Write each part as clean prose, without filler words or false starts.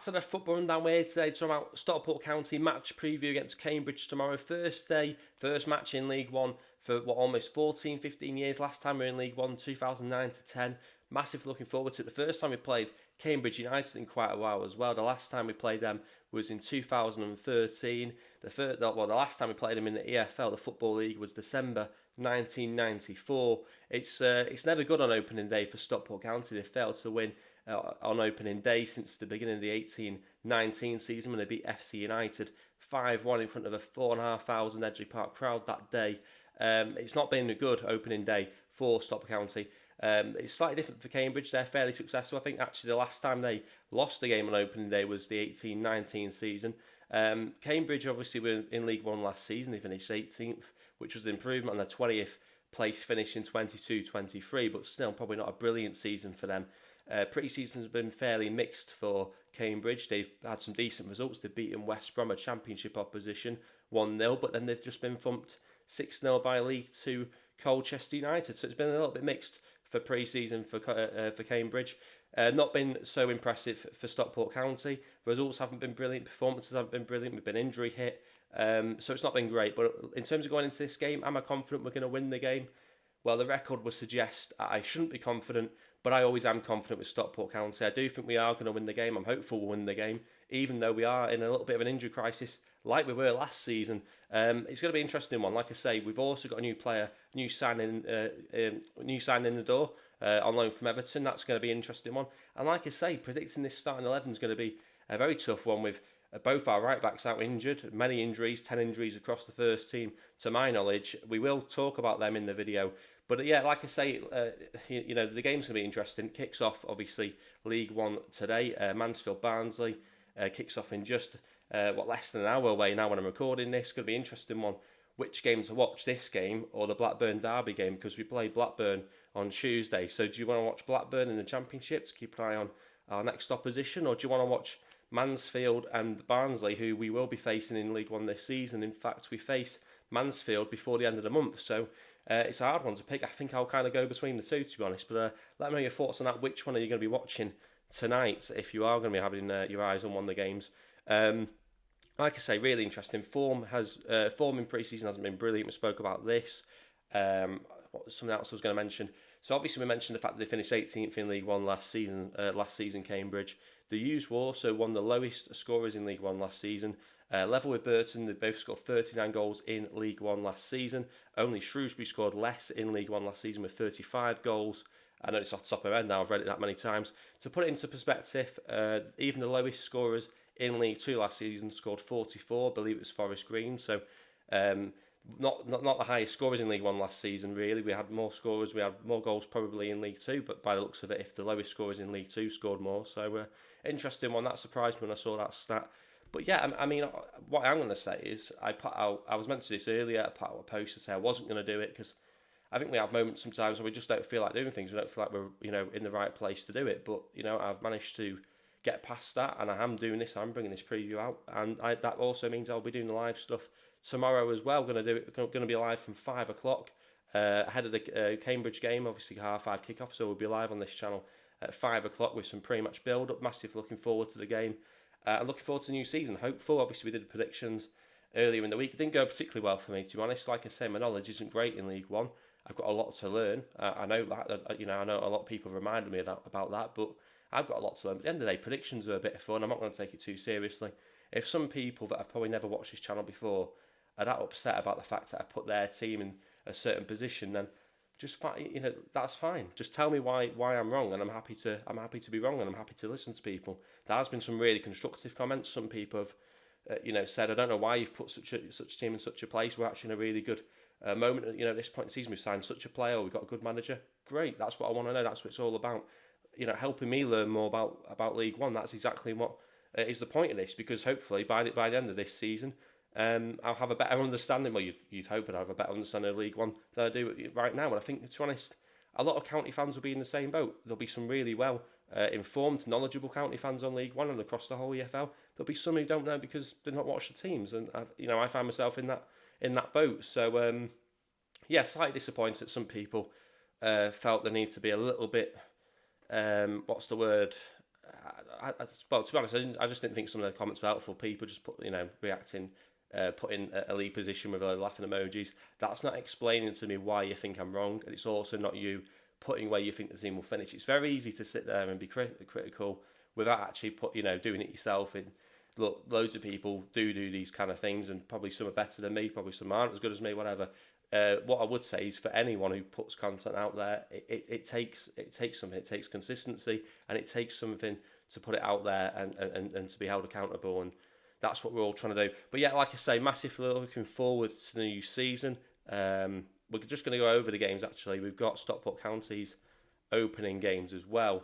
Back to the football rundown we're here today to talk about Stockport County match preview against Cambridge tomorrow. First match in League One for almost 14, 15 years. Last time we were in League One, 2009 to 10. Massive looking forward to it. The first time we played Cambridge United in quite a while as well. The last time we played them was in 2013. The last time we played them in the EFL, the Football League, was December 1994. It's never good on opening day for Stockport County. They failed to win on opening day since the beginning of the 18-19 season when they beat FC United 5-1 in front of a 4,500 Edgeley Park crowd that day. It's not been a good opening day for Stockport County. It's slightly different for Cambridge. They're fairly successful. I think actually the last time they lost the game on opening day was the 18-19 season. Cambridge obviously were in League One last season. They finished 18th, which was an improvement on their 20th place finish in 22-23, but still probably not a brilliant season for them. Pre-season's been fairly mixed for Cambridge. They've had some decent results. They've beaten West Brom, a championship opposition, 1-0, but then they've just been thumped 6-0 by League Two Colchester United. So it's been a little bit mixed for pre-season for Cambridge. Not been so impressive for Stockport County. Results haven't been brilliant. Performances haven't been brilliant. We've been injury hit. So it's not been great. But in terms of going into this game, am I confident we're going to win the game? Well, the record would suggest I shouldn't be confident, but I always am confident with Stockport County. I do think we are going to win the game. I'm hopeful we'll win the game, even though we are in a little bit of an injury crisis like we were last season. It's going to be an interesting one. Like I say, we've also got a new player, new sign in the door on loan from Everton. That's going to be an interesting one. And like I say, predicting this starting 11 is going to be a very tough one with both our right backs out injured, many injuries, 10 injuries across the first team to my knowledge. We will talk about them in the video. But yeah, like I say, the game's going to be interesting. It kicks off, obviously, League One today. Mansfield-Barnsley kicks off in just, less than an hour away now when I'm recording this. It's going to be an interesting one. Which game to watch, this game or the Blackburn Derby game? Because we play Blackburn on Tuesday. So do you want to watch Blackburn in the Championship to keep an eye on our next opposition? Or do you want to watch Mansfield and Barnsley, who we will be facing in League One this season? In fact, we face Mansfield before the end of the month. So it's a hard one to pick. I think I'll kind of go between the two, to be honest. But let me know your thoughts on that. Which one are you going to be watching tonight if you are going to be having your eyes on one of the games? Like I say, really interesting. Form in pre-season hasn't been brilliant. We spoke about this. Something else I was going to mention. So obviously we mentioned the fact that they finished 18th in League One last season, Cambridge. The U's were also one of the lowest scorers in League One last season. Level with Burton, they both scored 39 goals in League One last season. Only Shrewsbury scored less in League One last season with 35 goals. I know it's off the top of my head now, I've read it that many times. To put it into perspective, even the lowest scorers in League Two last season scored 44, I believe it was Forest Green. So not the highest scorers in League One last season, really. We had more scorers, we had more goals probably in League Two, but by the looks of it, if the lowest scorers in League Two scored more. So interesting one. That surprised me when I saw that stat. But yeah, I mean, what I'm going to say is, I was meant to do this earlier, I put out a post to say I wasn't going to do it, because I think we have moments sometimes where we just don't feel like doing things. We don't feel like we're, in the right place to do it. But, I've managed to get past that, and I am doing this. I'm bringing this preview out, and that also means I'll be doing the live stuff tomorrow as well. Going to be live from 5 o'clock ahead of the Cambridge game, obviously 5:30 kickoff. So we'll be live on this channel at 5 o'clock with some pre-match build-up. Massive looking forward to the game. And looking forward to the new season. Hopeful. Obviously, we did predictions earlier in the week. It didn't go particularly well for me, to be honest. Like I say, my knowledge isn't great in League One. I've got a lot to learn. I know that. I know a lot of people have reminded me about that, but I've got a lot to learn. But at the end of the day, predictions are a bit of fun. I'm not going to take it too seriously. If some people that have probably never watched this channel before are that upset about the fact that I put their team in a certain position, then just that's fine. Just tell me why I'm wrong, and I'm happy to be wrong, and I'm happy to listen to people. There has been some really constructive comments. Some people have said, I don't know why you've put such a team in such a place. We're actually in a really good moment. At this point in the season, we've signed such a player. We've got a good manager. Great. That's what I want to know. That's what it's all about. Helping me learn more about League One. That's exactly what is the point of this. Because hopefully by the end of this season, I'll have a better understanding. Well, you'd hope I'd have a better understanding of League One than I do right now. And I think, to be honest, a lot of county fans will be in the same boat. There'll be some really well informed, knowledgeable county fans on League One and across the whole EFL. There'll be some who don't know because they've not watched the teams, and I find myself in that boat. So slightly disappointed that some people felt the need to be a little bit well, to be honest, I just didn't think some of the comments were helpful. People just reacting, putting a lead position with laughing emojis. That's not explaining to me why you think I'm wrong, and it's also not you putting where you think the team will finish. It's very easy to sit there and be critical without actually doing it yourself. And look, loads of people do these kind of things, and probably some are better than me, probably some aren't as good as me, whatever. What I would say is, for anyone who puts content out there, it takes something. It takes consistency, and it takes something to put it out there and to be held accountable. And that's what we're all trying to do. But yeah, like I say, massively looking forward to the new season. We're just going to go over the games, actually. We've got Stockport County's opening games as well.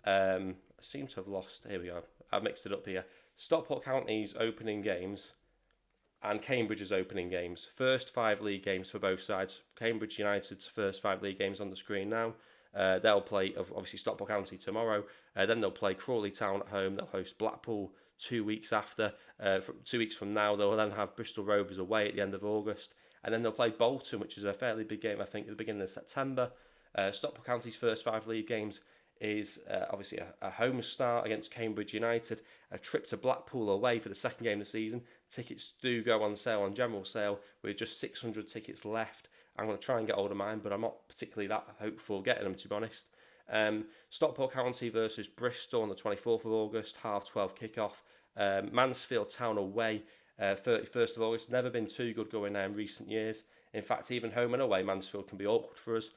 I seem to have lost... Here we go. I've mixed it up here. Stockport County's opening games and Cambridge's opening games. First 5 league games for both sides. Cambridge United's first 5 league games on the screen now. They'll play, obviously, Stockport County tomorrow. Then they'll play Crawley Town at home. They'll host Blackpool 2 weeks after. 2 weeks from now, they'll then have Bristol Rovers away at the end of August. And then they'll play Bolton, which is a fairly big game, I think, at the beginning of September. Stockport County's first 5 league games is obviously a home start against Cambridge United, a trip to Blackpool away for the second game of the season. Tickets do go on sale, on general sale, with just 600 tickets left. I'm going to try and get hold of mine, but I'm not particularly that hopeful getting them, to be honest. Stockport County versus Bristol on the 24th of August, 12:30 kickoff. Mansfield Town away, 31st of August. Never been too good going there in recent years. In fact, even home and away, Mansfield can be awkward for us.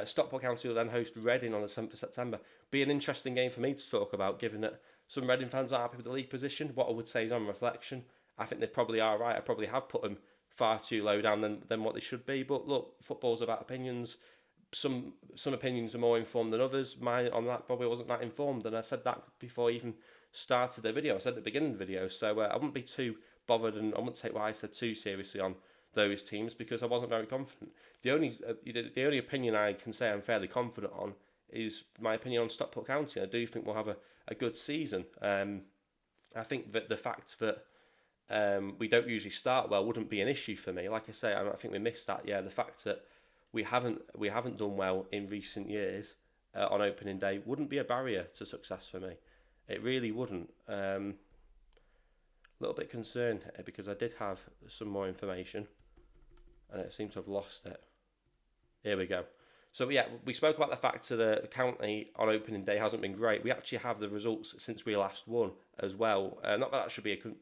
Stockport County will then host Reading on the 7th of September. Be an interesting game for me to talk about, given that some Reading fans aren't happy with the league position. What I would say is, on reflection, I think they probably are right. I probably have put them far too low down than what they should be. But look, football's about opinions. Some opinions are more informed than others. Mine on that probably wasn't that informed, and I said that before I even started the video. I said at the beginning of the video, so I wouldn't be too bothered, and I wouldn't take what I said too seriously on those teams, because I wasn't very confident. The only opinion I can say I'm fairly confident on is my opinion on Stockport County. I do think we'll have a good season. I think that the fact that we don't usually start well wouldn't be an issue for me. Like I say, I think we missed that. Yeah, the fact that we haven't done well in recent years on opening day wouldn't be a barrier to success for me. It really wouldn't. A little bit concerned because I did have some more information, and I seem to have lost it. Here we go. So yeah, we spoke about the fact that the county on opening day hasn't been great. We actually have the results since we last won as well. Not that should be too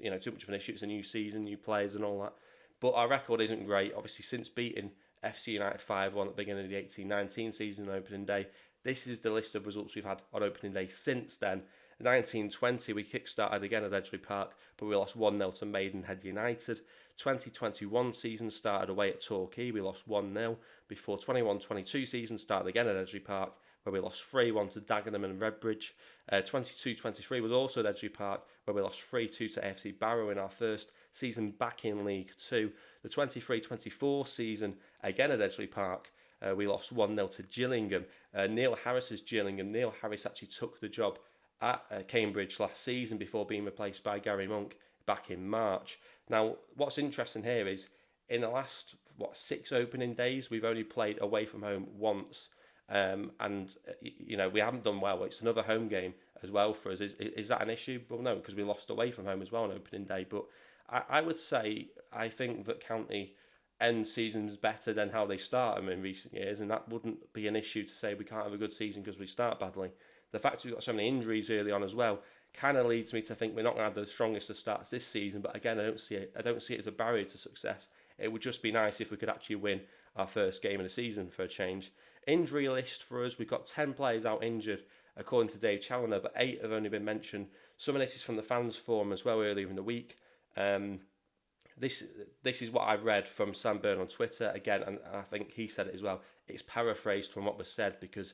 much of an issue. It's a new season, new players and all that. But our record isn't great. Obviously, since beating FC United 5-1 at the beginning of the 18-19 season on opening day, this is the list of results we've had on opening day since then. 1920, we kick-started again at Edgeley Park, but we lost 1-0 to Maidenhead United. 2021 season started away at Torquay, we lost 1-0. Before 21-22 season started again at Edgeley Park, where we lost 3-1 to Dagenham and Redbridge. 22-23 was also at Edgeley Park, where we lost 3-2 to AFC Barrow in our first season back in League 2. The 23-24 season, again at Edgeley Park, we lost 1-0 to Gillingham. Neil Harris's Gillingham. Neil Harris actually took the job at Cambridge last season before being replaced by Gary Monk back in March. Now, what's interesting here is, in the last 6 opening days, we've only played away from home once, and we haven't done well. It's another home game as well for us. Is that an issue? Well, no, because we lost away from home as well on opening day. But I would say I think that County end seasons better than how they start them in recent years, and that wouldn't be an issue to say we can't have a good season because we start badly. The fact we've got so many injuries early on as well kind of leads me to think we're not going to have the strongest of starts this season. But again, I don't see it as a barrier to success. It would just be nice if we could actually win our first game of the season for a change. Injury list for us, we've got 10 players out injured according to Dave Challoner, but 8 have only been mentioned. Some of this is from the fans forum as well earlier in the week. This is what I've read from Sam Byrne on Twitter again, and I think he said it as well. It's paraphrased from what was said because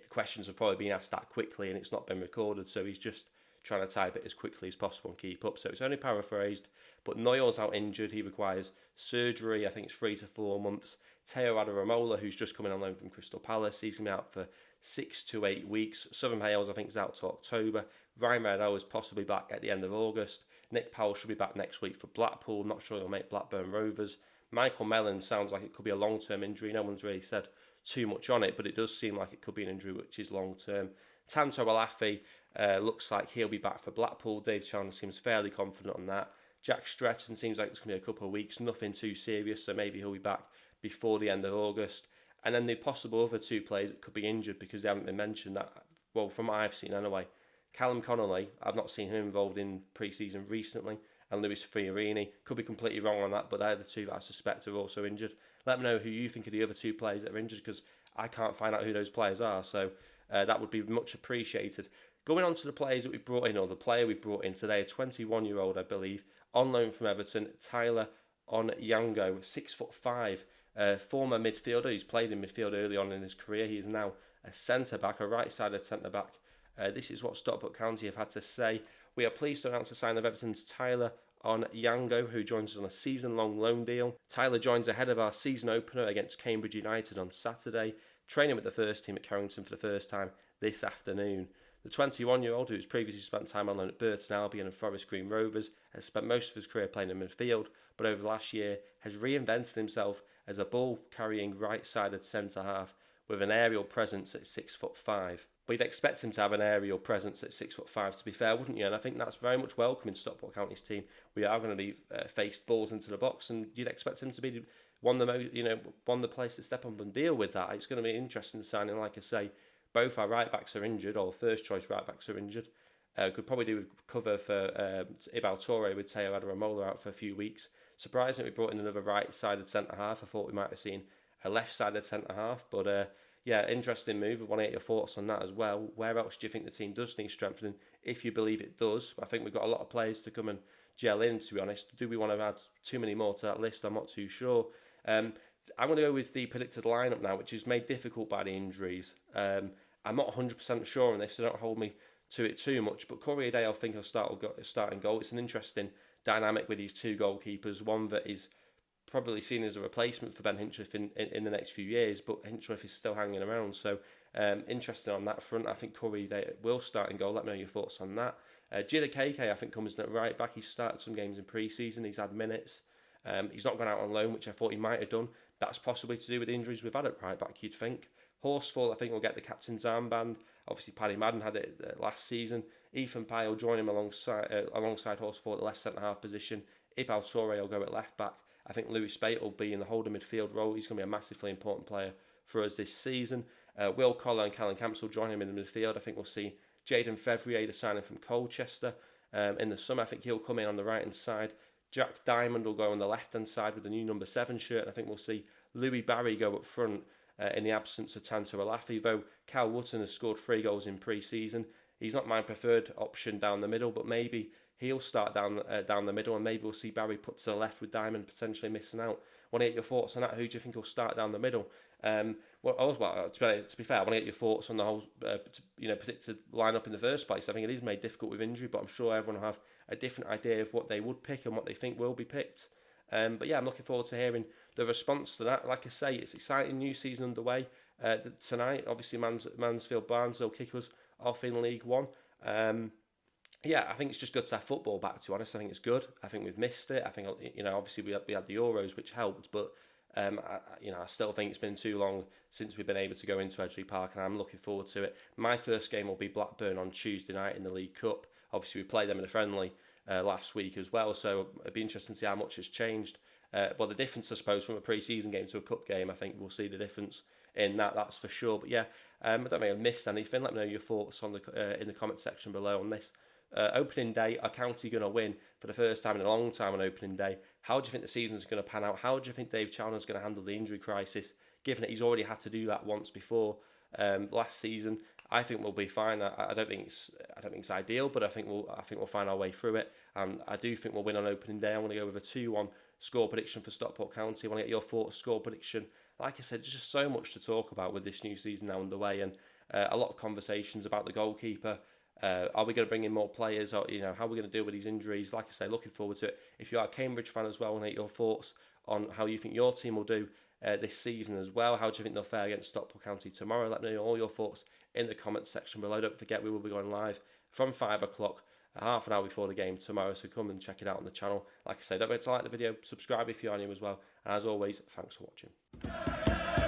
questions have probably been asked that quickly and it's not been recorded, so he's just trying to type it as quickly as possible and keep up. So it's only paraphrased, but Noyle's out injured. He requires surgery. I think it's 3 to 4 months. Teo Adaramola, who's just coming on loan from Crystal Palace, he's going to be out for 6 to 8 weeks. Southern Hales, I think, is out to October. Ryan Redo is possibly back at the end of August. Nick Powell should be back next week for Blackpool. Not sure he'll make Blackburn Rovers. Michael Mellon sounds like it could be a long-term injury. No one's really said too much on it, but it does seem like it could be an injury which is long-term. Tanto Alafi, Looks like he'll be back for Blackpool. Dave Chalmers seems fairly confident on that. Jack Stretton seems like it's going to be a couple of weeks, nothing too serious, so maybe he'll be back before the end of August. And then the possible other 2 players that could be injured because they haven't been mentioned, that, well, from what I've seen anyway. Callum Connolly, I've not seen him involved in pre-season recently, and Lewis Fiorini. Could be completely wrong on that, but they're the 2 that I suspect are also injured. Let me know who you think are the other 2 players that are injured, because I can't find out who those players are, so that would be much appreciated. Going on to the players that we brought in, or the player we brought in today, a 21-year-old, I believe, on loan from Everton, Tyler Onyango, 6'5", former midfielder. He's played in midfield early on in his career. He is now a centre-back, a right-sided centre-back. This is what Stockport County have had to say. We are pleased to announce the sign of Everton's Tyler Onyango, who joins us on a season-long loan deal. Tyler joins ahead of our season opener against Cambridge United on Saturday, training with the first team at Carrington for the first time this afternoon. The 21-year-old, who's previously spent time on loan at Burton Albion and Forest Green Rovers, has spent most of his career playing in midfield, but over the last year has reinvented himself as a ball-carrying right-sided centre-half with an aerial presence at 6'5". But you'd expect him to have an aerial presence at 6'5", to be fair, wouldn't you? And I think that's very much welcome in Stockport County's team. We are going to be faced balls into the box, and you'd expect him to be one of the players to step up and deal with that. It's going to be an interesting signing, like I say. Both our right backs are injured, or first choice right backs are injured. Could probably do with cover for Ibal Toure with Teo Adaramola out for a few weeks. Surprisingly, we brought in another right-sided centre-half. I thought we might have seen a left-sided centre-half, but yeah, interesting move. I want to get your thoughts on that as well. Where else do you think the team does need strengthening? If you believe it does, I think we've got a lot of players to come and gel in, to be honest. Do we want to add too many more to that list? I'm not too sure. I'm going to go with the predicted lineup now, which is made difficult by the injuries. I'm not 100% sure on this, so don't hold me to it too much. But Corey Day, I think, will start in goal. It's an interesting dynamic with these 2 goalkeepers. One that is probably seen as a replacement for Ben Hinchcliffe in the next few years, but Hinchcliffe is still hanging around. So interesting on that front. I think Corey Day will start in goal. Let me know your thoughts on that. Jida Keke, I think, comes in at right back. He's started some games in pre-season. He's had minutes. He's not gone out on loan, which I thought he might have done. That's possibly to do with the injuries we've had at right back, you'd think. Horsfall, I think, will get the captain's armband. Obviously, Paddy Madden had it last season. Ethan Pye will join him alongside Horsfall at the left centre-half position. Ibal Toure will go at left back. I think Louis Spate will be in the holding midfield role. He's going to be a massively important player for us this season. Will Collar and Callum Camps will join him in the midfield. I think we'll see Jaden Fevrier, the signing from Colchester, in the summer. I think he'll come in on the right-hand side. Jack Diamond will go on the left-hand side with the new number 7 shirt. And I think we'll see Louis Barry go up front in the absence of Tanto Alafi, though Cal Wootton has scored 3 goals in pre-season. He's not my preferred option down the middle, but maybe he'll start down the middle, and maybe we'll see Barry put to the left with Diamond potentially missing out. Want to get your thoughts on that? Who do you think will start down the middle? To be fair, I want to get your thoughts on the whole predicted lineup in the first place. I think it is made difficult with injury, but I'm sure everyone will have a different idea of what they would pick and what they think will be picked. But yeah, I'm looking forward to hearing the response to that. Like I say, it's exciting, new season underway tonight. Obviously, Mansfield Barnes will kick us off in League One. Yeah, I think it's just good to have football back, to be honest. I think it's good. I think we've missed it. I think, obviously we had the Euros, which helped, but I still think it's been too long since we've been able to go into Edgeley Park, and I'm looking forward to it. My first game will be Blackburn on Tuesday night in the League Cup. Obviously, we played them in a friendly last week as well, so it'd be interesting to see how much has changed. Well, the difference, I suppose, from a pre-season game to a cup game, I think we'll see the difference in that's for sure. But yeah, I don't think I've missed anything. Let me know your thoughts on in the comment section below on this. Opening day, are County going to win for the first time in a long time on opening day? How do you think the season's going to pan out? How do you think Dave Chalmers is going to handle the injury crisis, given that he's already had to do that once before last season? I think we'll be fine. I don't think it's ideal, but I think we'll find our way through it. I do think we'll win on opening day. I want to go with a 2-1 score prediction for Stockport County. I want to get your thoughts, score prediction. Like I said, there's just so much to talk about with this new season now underway, and a lot of conversations about the goalkeeper. Are we going to bring in more players, or how are we going to deal with these injuries? Like I say, looking forward to it. If you are a Cambridge fan as well, I want to get your thoughts on how you think your team will do this season as well. How do you think they'll fare against Stockport County tomorrow? Let me know all your thoughts in the comments section below. Don't forget, we will be going live from 5 o'clock, half an hour before the game tomorrow, so come and check it out on the channel. Like I say, don't forget to like the video, subscribe if you are new as well, and as always, thanks for watching.